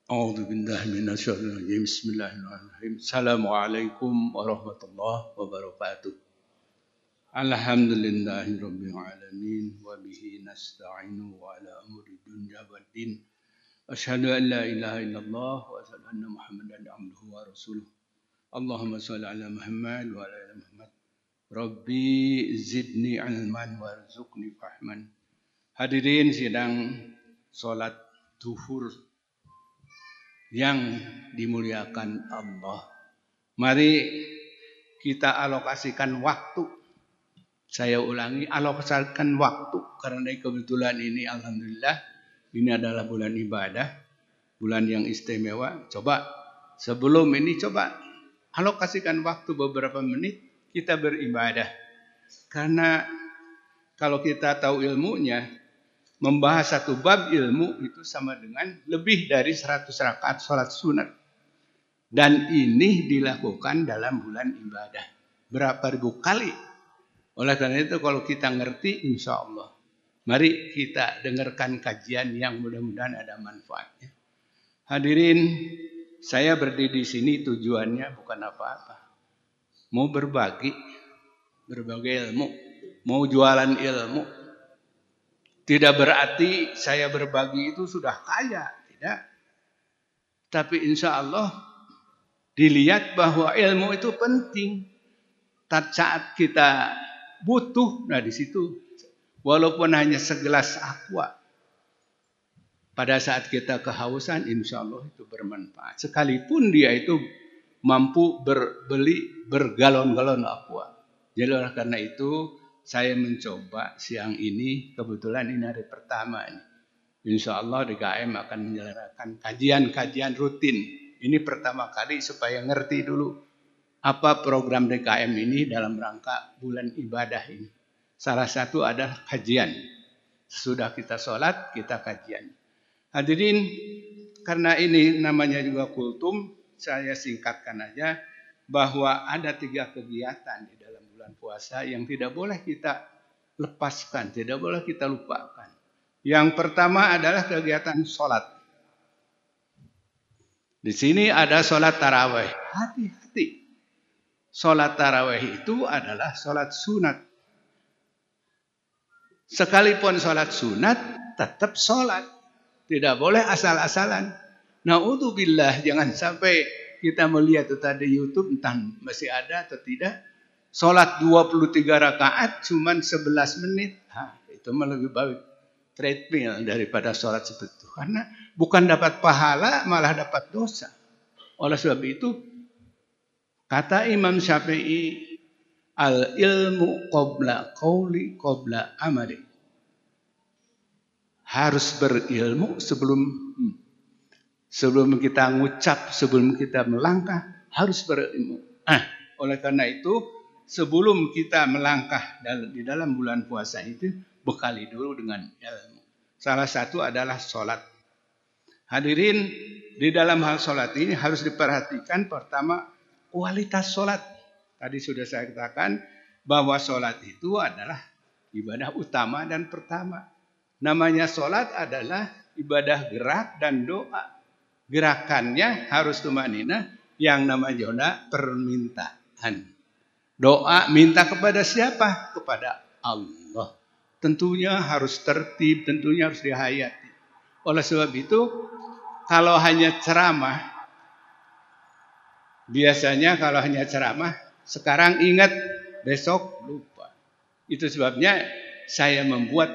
أعوذ بالله من الشيطان الرجيم بسم الله الرحمن الرحيم السلام عليكم ورحمة الله وبركاته الحمد لله رب العالمين وبه نستعين على أمور الدنيا والدين أشهد أن لا إله إلا الله وأشهد أن محمدا عبده ورسوله اللهم صل على محمد وعلى آل محمد ربي زدني علما وارزقني فهما. Hadirin sidang salat zuhur yang dimuliakan Allah. Mari kita alokasikan waktu. Saya ulangi, alokasikan waktu. Karena kebetulan ini alhamdulillah, ini adalah bulan ibadah. Bulan yang istimewa. Coba, sebelum ini coba alokasikan waktu beberapa menit kita beribadah. Karena kalau kita tahu ilmunya, membahas satu bab ilmu itu sama dengan lebih dari 100 rakaat sholat sunat. Dan ini dilakukan dalam bulan ibadah. Berapa ribu kali. Oleh karena itu kalau kita ngerti insya Allah. Mari kita dengarkan kajian yang mudah-mudahan ada manfaatnya. Hadirin, saya berdiri di sini tujuannya bukan apa-apa. Mau berbagi ilmu. Mau jualan ilmu. Tidak berarti saya berbagi itu sudah kaya, tidak. Tapi insya Allah dilihat bahwa ilmu itu penting. Saat kita butuh, nah di situ walaupun hanya segelas aqua, pada saat kita kehausan, insya Allah itu bermanfaat. Sekalipun dia itu mampu berbeli bergalon-galon aqua. Jadi oleh karena itu saya mencoba siang ini, kebetulan ini hari pertama ini. Insya Allah DKM akan menyelenggarakan kajian-kajian rutin. Ini pertama kali supaya ngerti dulu apa program DKM ini dalam rangka bulan ibadah ini. Salah satu adalah kajian. Sesudah kita sholat, kita kajian. Hadirin, karena ini namanya juga kultum, saya singkatkan aja bahwa ada 3 kegiatan di dalam bulan puasa yang tidak boleh kita lepaskan, tidak boleh kita lupakan. Yang pertama adalah kegiatan sholat. Di sini ada sholat tarawih. Hati-hati. Sholat tarawih itu adalah sholat sunat. Sekalipun sholat sunat, tetap sholat. Tidak boleh asal-asalan. Na'udzubillah, jangan sampai kita melihat itu tadi YouTube, entah masih ada atau tidak. Sholat 23 rakaat cuman 11 menit. Itu lebih baik treadmill daripada sholat seperti itu. Karena bukan dapat pahala, malah dapat dosa. Oleh sebab itu, kata Imam Syafi'i, al-ilmu qabla qawli qabla amali. Harus berilmu sebelum kita ngucap, sebelum kita melangkah, harus berilmu. Oleh karena itu, sebelum kita melangkah di dalam bulan puasa itu, bekali dulu dengan ilmu. Salah satu adalah sholat. Hadirin, di dalam hal sholat ini harus diperhatikan pertama kualitas sholat. Tadi sudah saya katakan bahwa sholat itu adalah ibadah utama dan pertama. Namanya sholat adalah ibadah gerak dan doa. Gerakannya harus tumanina, yang namanya permintaan. Doa minta kepada siapa? Kepada Allah. Tentunya harus tertib, tentunya harus dihayati. Oleh sebab itu, kalau hanya ceramah, biasanya kalau hanya ceramah, sekarang ingat, besok lupa. Itu sebabnya saya membuat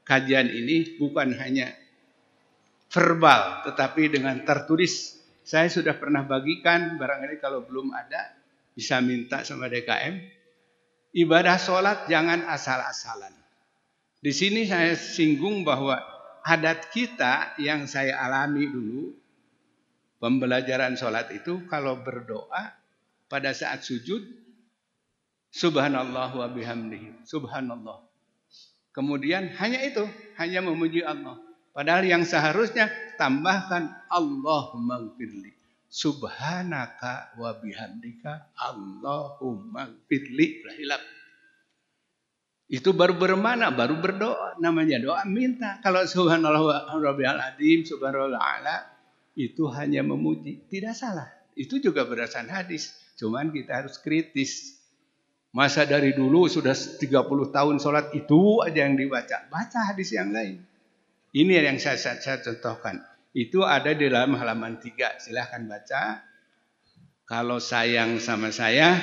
kajian ini bukan hanya verbal, tetapi dengan tertulis. Saya sudah pernah bagikan, barangkali kalau belum ada, bisa minta sama DKM. Ibadah sholat jangan asal-asalan. Di sini saya singgung bahwa adat kita yang saya alami dulu, pembelajaran sholat itu kalau berdoa pada saat sujud, subhanallah wa bihamdihi, subhanallah. Kemudian hanya itu, hanya memuji Allah. Padahal yang seharusnya tambahkan Allahumma gfirli, subhanaka wa bihamdika, Allahumma gfirli. Itu baru bermana, baru berdoa. Namanya doa minta. Kalau subhanallah wa rabbiyal azim, subhanallah ala, itu hanya memuji. Tidak salah. Itu juga berdasarkan hadis. Cuman kita harus kritis. Masa dari dulu sudah 30 tahun sholat itu aja yang dibaca. Baca hadis yang lain. Ini yang saya contohkan. Itu ada di dalam halaman 3. Silahkan baca. Kalau sayang sama saya,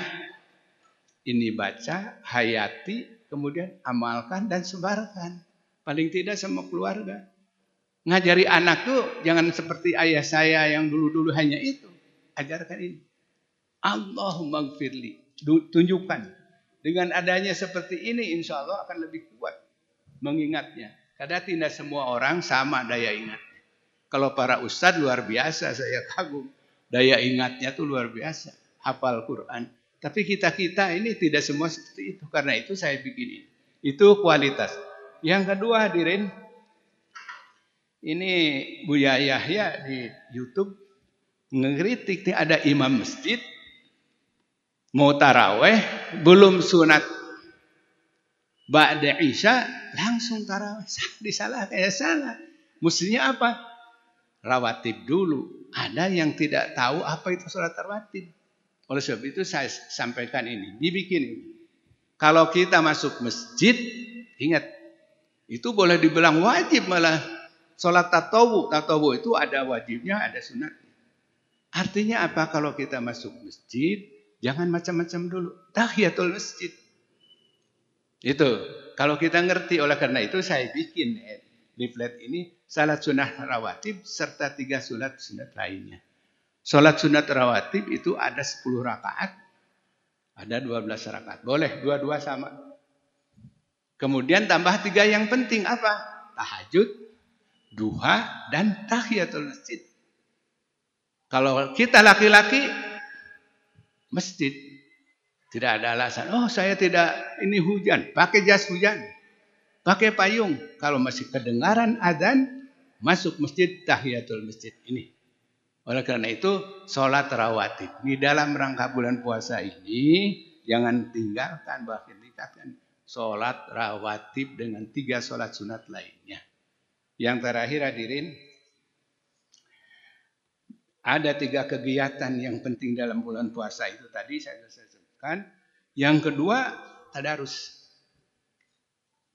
ini baca, hayati, kemudian amalkan dan sebarkan. Paling tidak sama keluarga. Ngajari anak tuh jangan seperti ayah saya yang dulu-dulu hanya itu. Ajarkan ini. Allahumma gfirli. Tunjukkan. Dengan adanya seperti ini insya Allah akan lebih kuat mengingatnya. Karena tidak semua orang sama daya ingatnya. Kalau para ustadz luar biasa, saya kagum. Daya ingatnya tuh luar biasa. Hafal Quran. Tapi kita-kita ini tidak semua seperti itu. Karena itu saya bikin ini. Itu kualitas. Yang kedua hadirin. Ini Buya Yahya di YouTube. Ngeritik nih ada imam masjid. Mau taraweh, belum sunat ba'da isya, langsung taraweh. Disalah kayak salah. Mestinya apa? Rawatib dulu. Ada yang tidak tahu apa itu sholat rawatib. Oleh sebab itu saya sampaikan ini. Dibikin ini. Kalau kita masuk masjid, ingat. Itu boleh dibilang wajib malah. Sholat tatawu. Tatawu itu ada wajibnya, ada sunatnya. Artinya apa? Kalau kita masuk masjid, jangan macam-macam dulu. Tahiyatul masjid. Itu. Kalau kita ngerti, oleh karena itu saya bikin leaflet ini. Salat sunat rawatib serta 3 sunat lainnya. Salat sunat rawatib itu ada 10 rakaat. Ada 12 rakaat. Boleh, dua-dua sama. Kemudian tambah 3 yang penting apa? Tahajud, duha, dan tahiyatul masjid. Kalau kita laki-laki, masjid. Tidak ada alasan. Oh saya tidak, ini hujan. Pakai jas hujan. Pakai payung. Kalau masih kedengaran adzan, masuk masjid, tahiyatul masjid. Ini. Oleh karena itu, sholat rawatib. Di dalam rangka bulan puasa ini, jangan tinggalkan, bahkan tingkatkan sholat rawatib dengan 3 sholat sunat lainnya. Yang terakhir hadirin, ada 3 kegiatan yang penting dalam bulan puasa itu tadi saya sebutkan. Yang kedua, tadarus.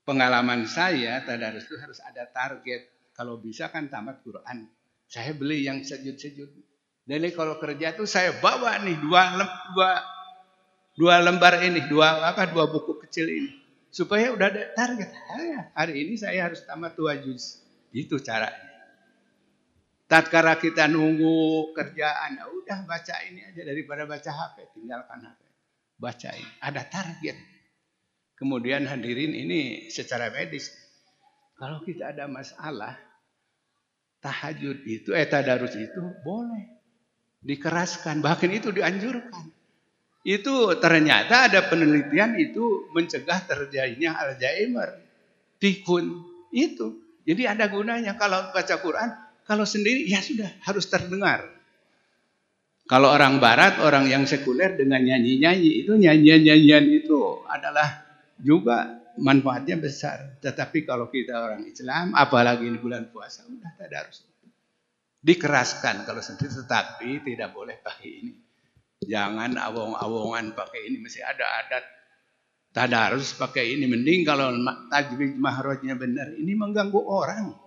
Pengalaman saya, tadarus itu harus ada target. Kalau bisa kan tamat Quran. Saya beli yang sejud-sejud. Jadi kalau kerja tuh saya bawa nih 2 lembar ini, 2 buku kecil ini. Supaya udah ada target. Hari ini saya harus tamat 2 juz. Itu caranya. Tatkala kita nunggu kerjaan, udah baca ini aja daripada baca HP, tinggalkan HP. Bacain, ada target. Kemudian hadirin ini secara medis. Kalau kita ada masalah, tahajud itu, tadarus itu boleh dikeraskan, bahkan itu dianjurkan. Itu ternyata ada penelitian itu mencegah terjadinya Alzheimer, pikun itu. Jadi ada gunanya kalau baca Quran. Kalau sendiri ya sudah harus terdengar. Kalau orang barat, orang yang sekuler dengan nyanyi-nyanyi itu nyanyian-nyanyian itu adalah juga manfaatnya besar. Tetapi kalau kita orang Islam, apalagi di bulan puasa, udah tadarus. Dikeraskan kalau sendiri, tetapi tidak boleh pakai ini. Jangan awong-awongan pakai ini, mesti ada adat tadarus pakai ini. Mending kalau tajwid mahrajnya benar, ini mengganggu orang.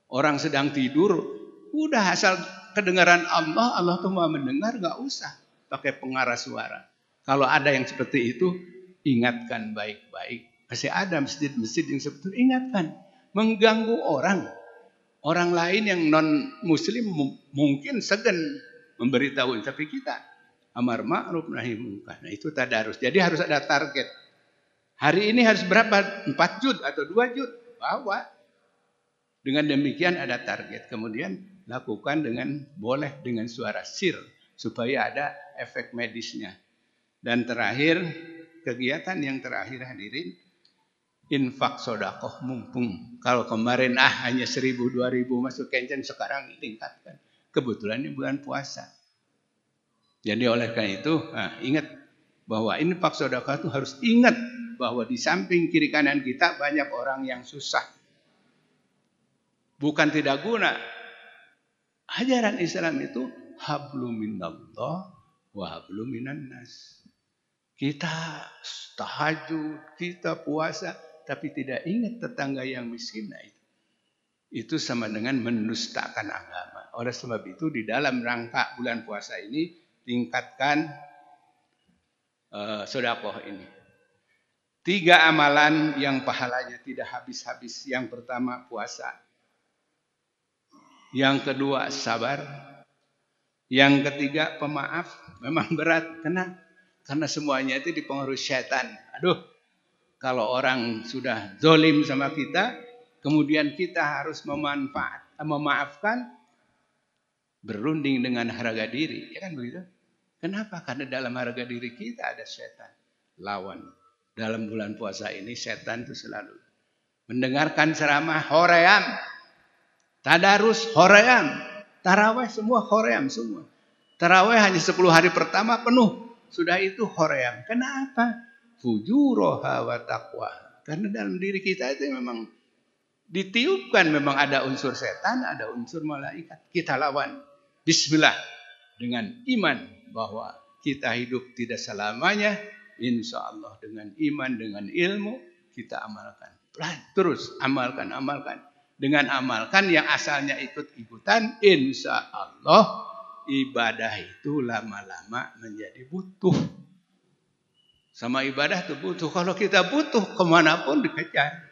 Orang sedang tidur, udah asal kedengaran Allah, Allah tuh mau mendengar, nggak usah pakai pengarah suara. Kalau ada yang seperti itu, ingatkan baik-baik. Masih ada masjid-masjid yang seperti itu, ingatkan. Mengganggu orang. Orang lain yang non-muslim mungkin segan memberitahu, tapi kita amar ma'ruf nahi munkar. Nah, itu tadarus. Jadi harus ada target. Hari ini harus berapa? 4 juz atau 2 juz? Bawa. Dengan demikian ada target. Kemudian lakukan boleh dengan suara sir. Supaya ada efek medisnya. Dan terakhir, kegiatan yang terakhir hadirin. Infak sodakoh mumpung. Kalau kemarin hanya 1.000, 2.000 masuk kencen, sekarang tingkatkan. Kebetulan ini bulan puasa. Jadi oleh karena itu, ingat bahwa infak sodakoh itu harus ingat. Bahwa di samping kiri kanan kita banyak orang yang susah. Bukan tidak guna. Ajaran Islam itu hablum minallah wa hablum minan nas. Kita tahajud, kita puasa, tapi tidak ingat tetangga yang miskin. Nah, itu sama dengan mendustakan agama. Oleh sebab itu di dalam rangka bulan puasa ini tingkatkan sedekah ini. 3 amalan yang pahalanya tidak habis-habis. Yang pertama puasa. Yang kedua sabar. Yang ketiga pemaaf. Memang berat. Kenapa? Karena semuanya itu dipengaruhi syaitan. Aduh, kalau orang sudah zolim sama kita, kemudian kita harus memaafkan, berunding dengan harga diri. Ya kan begitu? Kenapa? Karena dalam harga diri kita ada syaitan. Lawan. Dalam bulan puasa ini syaitan itu selalu mendengarkan ceramah hoream. Tadarus hoream. Tarawih semua hoream semua. Tarawih hanya 10 hari pertama penuh. Sudah itu hoream. Kenapa? Fujuroha wa taqwa. Karena dalam diri kita itu memang ditiupkan, memang ada unsur setan, ada unsur malaikat. Kita lawan. Bismillah. Dengan iman bahwa kita hidup tidak selamanya. Insya Allah dengan iman, dengan ilmu kita amalkan. Terus amalkan. Dengan amalkan yang asalnya ikut-ikutan, insya Allah ibadah itu lama-lama menjadi butuh. Sama ibadah itu butuh. Kalau kita butuh kemanapun dikejar.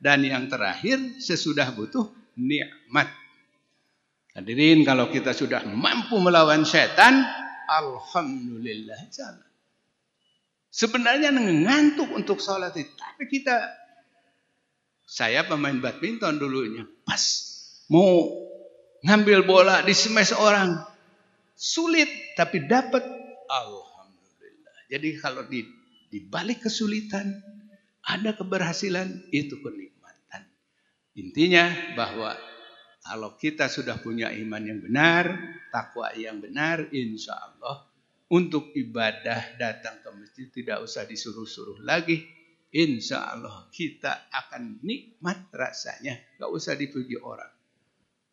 Dan yang terakhir sesudah butuh nikmat. Hadirin, kalau kita sudah mampu melawan setan, alhamdulillah. Sebenarnya ngantuk untuk sholat itu. Tapi saya pemain badminton dulunya. Pas mau ngambil bola di smash orang. Sulit tapi dapat. Alhamdulillah. Jadi kalau di balik kesulitan ada keberhasilan, itu kenikmatan. Intinya bahwa kalau kita sudah punya iman yang benar, takwa yang benar, insya Allah untuk ibadah datang ke masjid tidak usah disuruh-suruh lagi. Insya Allah kita akan nikmat rasanya. Gak usah dipuji orang.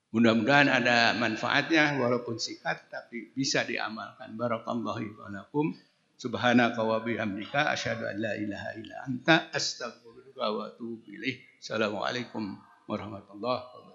Mudah-mudahan ada manfaatnya walaupun singkat tapi bisa diamalkan. Barakallahu fiikum. Subhanaka wa bihamdika asyhadu an la ilaha illa anta astaghfiruka wa atubu ilaik. Assalamualaikum warahmatullahi wabarakatuh.